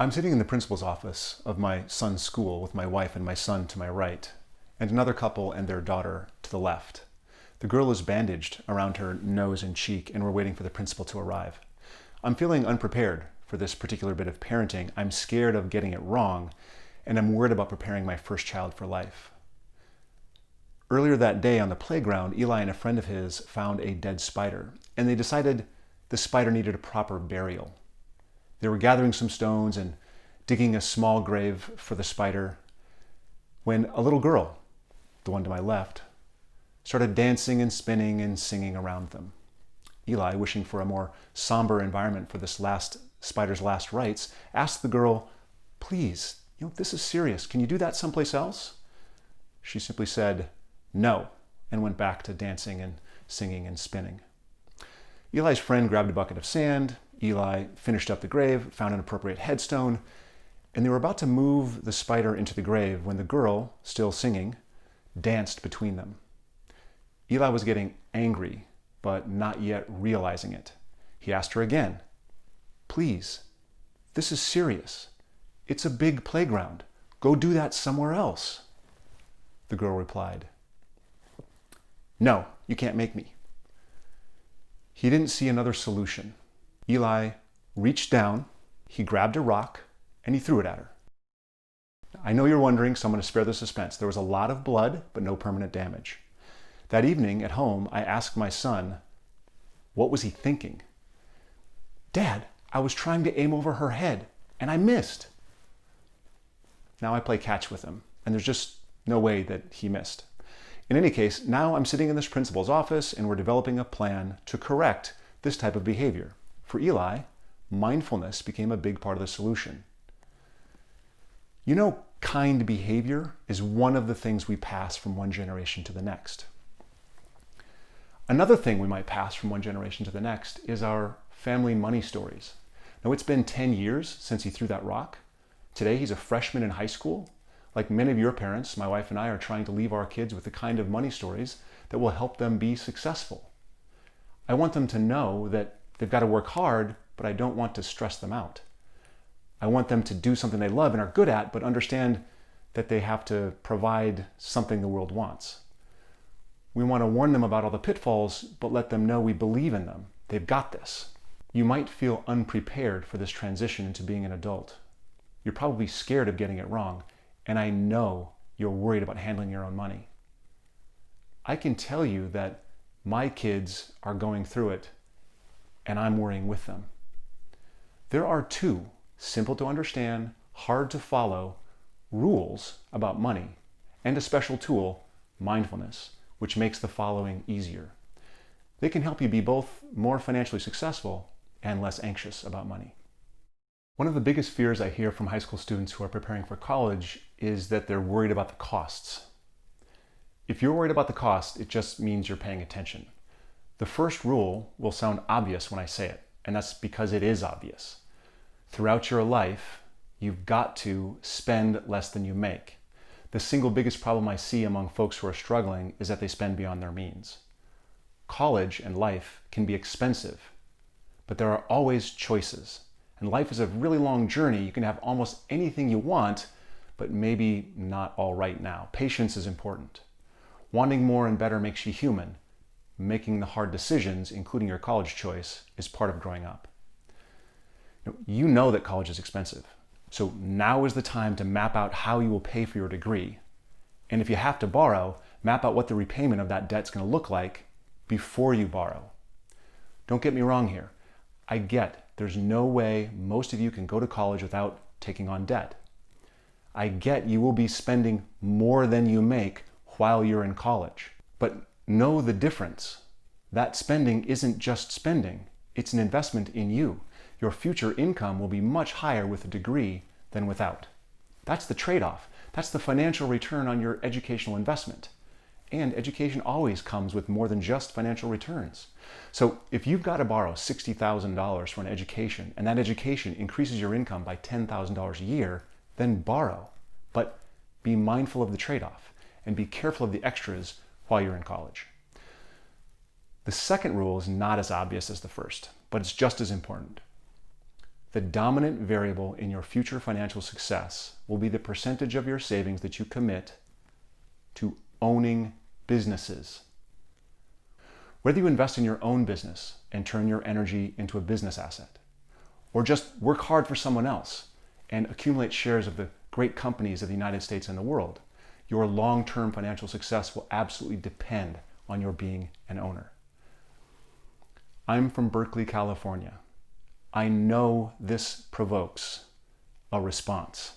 I'm sitting in the principal's office of my son's school with my wife and my son to my right, and another couple and their daughter to the left. The girl is bandaged around her nose and cheek, and we're waiting for the principal to arrive. I'm feeling unprepared for this particular bit of parenting. I'm scared of getting it wrong, and I'm worried about preparing my first child for life. Earlier that day on the playground, Eli and a friend of his found a dead spider, and they decided the spider needed a proper burial. They were gathering some stones and digging a small grave for the spider when a little girl, the one to my left, started dancing and spinning and singing around them. Eli, wishing for a more somber environment for this spider's last rites, asked the girl, "Please, this is serious. Can you do that someplace else?" She simply said, "No," and went back to dancing and singing and spinning. Eli's friend grabbed a bucket of sand. Eli finished up the grave, found an appropriate headstone, and they were about to move the spider into the grave when the girl, still singing, danced between them. Eli was getting angry, but not yet realizing it. He asked her again, "Please, this is serious. It's a big playground. Go do that somewhere else." The girl replied, "No, you can't make me." He didn't see another solution. Eli reached down, he grabbed a rock, and he threw it at her. I know you're wondering, so I'm going to spare the suspense. There was a lot of blood, but no permanent damage. That evening at home, I asked my son, what was he thinking? "Dad, I was trying to aim over her head, and I missed." Now I play catch with him, and there's just no way that he missed. In any case, now I'm sitting in this principal's office, and we're developing a plan to correct this type of behavior. For Eli, mindfulness became a big part of the solution. Kind behavior is one of the things we pass from one generation to the next. Another thing we might pass from one generation to the next is our family money stories. Now, it's been 10 years since he threw that rock. Today, he's a freshman in high school. Like many of your parents, my wife and I are trying to leave our kids with the kind of money stories that will help them be successful. I want them to know that they've got to work hard, but I don't want to stress them out. I want them to do something they love and are good at, but understand that they have to provide something the world wants. We want to warn them about all the pitfalls, but let them know we believe in them. They've got this. You might feel unprepared for this transition into being an adult. You're probably scared of getting it wrong, and I know you're worried about handling your own money. I can tell you that my kids are going through it, and I'm worrying with them. There are two simple to understand, hard to follow rules about money, and a special tool, mindfulness, which makes the following easier. They can help you be both more financially successful and less anxious about money. One of the biggest fears I hear from high school students who are preparing for college is that they're worried about the costs. If you're worried about the cost, it just means you're paying attention. The first rule will sound obvious when I say it, and that's because it is obvious. Throughout your life, you've got to spend less than you make. The single biggest problem I see among folks who are struggling is that they spend beyond their means. College and life can be expensive, but there are always choices. And life is a really long journey. You can have almost anything you want, but maybe not all right now. Patience is important. Wanting more and better makes you human. Making the hard decisions, including your college choice, is part of growing up. You know that college is expensive. So now is the time to map out how you will pay for your degree. And if you have to borrow, map out what the repayment of that debt is going to look like before you borrow. Don't get me wrong here. I get there's no way most of you can go to college without taking on debt. I get you will be spending more than you make while you're in college. But know the difference. That spending isn't just spending. It's an investment in you. Your future income will be much higher with a degree than without. That's the trade-off. That's the financial return on your educational investment. And education always comes with more than just financial returns. So if you've got to borrow $60,000 for an education, and that education increases your income by $10,000 a year, then borrow. But be mindful of the trade-off and be careful of the extras while you're in college. The second rule is not as obvious as the first, but it's just as important. The dominant variable in your future financial success will be the percentage of your savings that you commit to owning businesses. Whether you invest in your own business and turn your energy into a business asset, or just work hard for someone else and accumulate shares of the great companies of the United States and the world, your long-term financial success will absolutely depend on your being an owner. I'm from Berkeley, California. I know this provokes a response.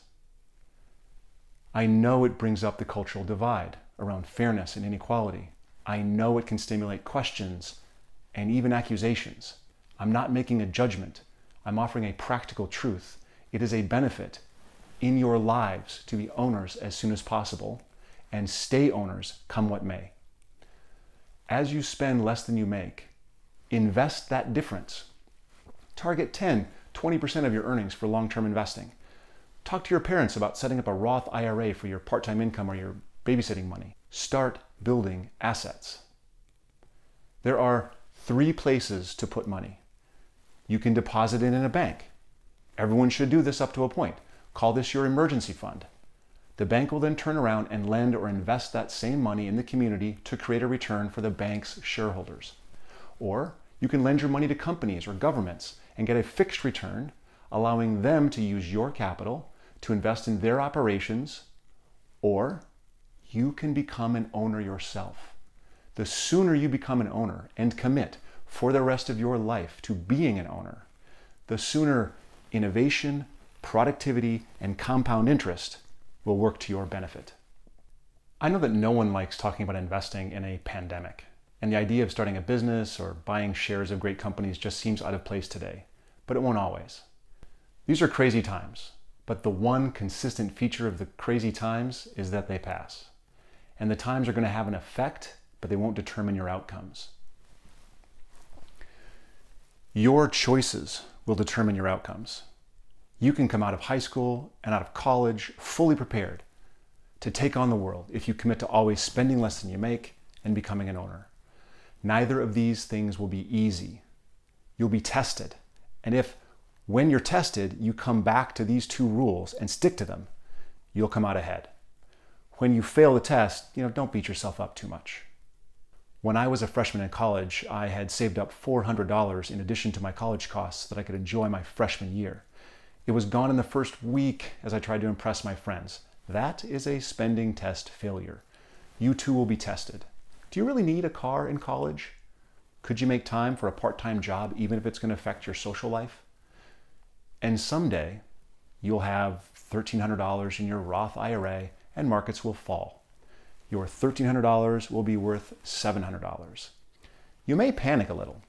I know it brings up the cultural divide around fairness and inequality. I know it can stimulate questions and even accusations. I'm not making a judgment. I'm offering a practical truth. It is a benefit in your lives to be owners as soon as possible and stay owners come what may. As you spend less than you make, invest that difference. Target 10, 20% of your earnings for long-term investing. Talk to your parents about setting up a Roth IRA for your part-time income or your babysitting money. Start building assets. There are 3 places to put money. You can deposit it in a bank. Everyone should do this up to a point. Call this your emergency fund. The bank will then turn around and lend or invest that same money in the community to create a return for the bank's shareholders. Or you can lend your money to companies or governments and get a fixed return, allowing them to use your capital to invest in their operations, or you can become an owner yourself. The sooner you become an owner and commit for the rest of your life to being an owner, the sooner innovation, productivity, and compound interest will work to your benefit. I know that no one likes talking about investing in a pandemic, and the idea of starting a business or buying shares of great companies just seems out of place today, but it won't always. These are crazy times, but the one consistent feature of the crazy times is that they pass. And the times are going to have an effect, but they won't determine your outcomes. Your choices will determine your outcomes. You can come out of high school and out of college fully prepared to take on the world if you commit to always spending less than you make and becoming an owner. Neither of these things will be easy. You'll be tested. And if, when you're tested, you come back to these 2 rules and stick to them, you'll come out ahead. When you fail the test, don't beat yourself up too much. When I was a freshman in college, I had saved up $400 in addition to my college costs so that I could enjoy my freshman year. It was gone in the first week as I tried to impress my friends. That is a spending test failure. You too will be tested. Do you really need a car in college? Could you make time for a part-time job even if it's going to affect your social life? And someday you'll have $1,300 in your Roth IRA and markets will fall. Your $1,300 will be worth $700. You may panic a little,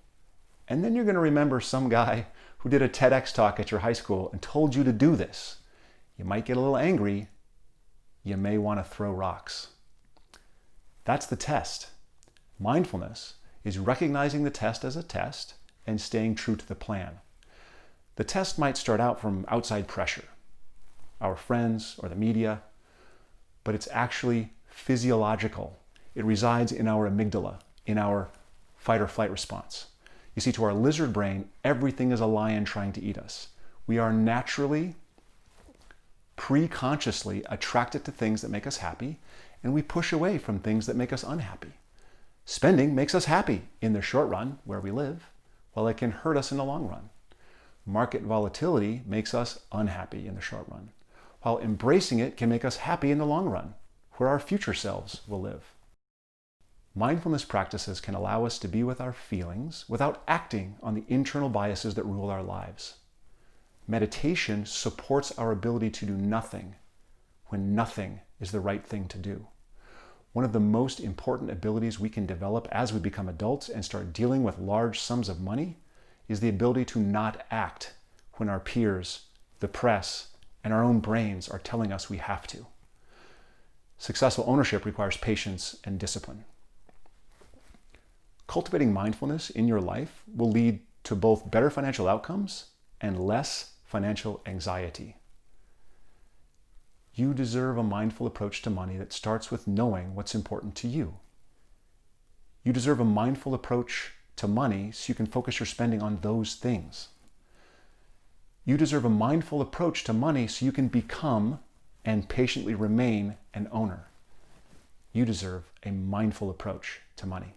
and then you're going to remember some guy who did a TEDx talk at your high school and told you to do this. You might get a little angry. You may want to throw rocks. That's the test. Mindfulness is recognizing the test as a test and staying true to the plan. The test might start out from outside pressure, our friends or the media, but it's actually physiological. It resides in our amygdala, in our fight or flight response. You see, to our lizard brain, everything is a lion trying to eat us. We are naturally, pre-consciously attracted to things that make us happy, and we push away from things that make us unhappy. Spending makes us happy in the short run, where we live, while it can hurt us in the long run. Market volatility makes us unhappy in the short run, while embracing it can make us happy in the long run, where our future selves will live. Mindfulness practices can allow us to be with our feelings without acting on the internal biases that rule our lives. Meditation supports our ability to do nothing when nothing is the right thing to do. One of the most important abilities we can develop as we become adults and start dealing with large sums of money is the ability to not act when our peers, the press, and our own brains are telling us we have to. Successful ownership requires patience and discipline. Cultivating mindfulness in your life will lead to both better financial outcomes and less financial anxiety. You deserve a mindful approach to money that starts with knowing what's important to you. You deserve a mindful approach to money so you can focus your spending on those things. You deserve a mindful approach to money so you can become and patiently remain an owner. You deserve a mindful approach to money.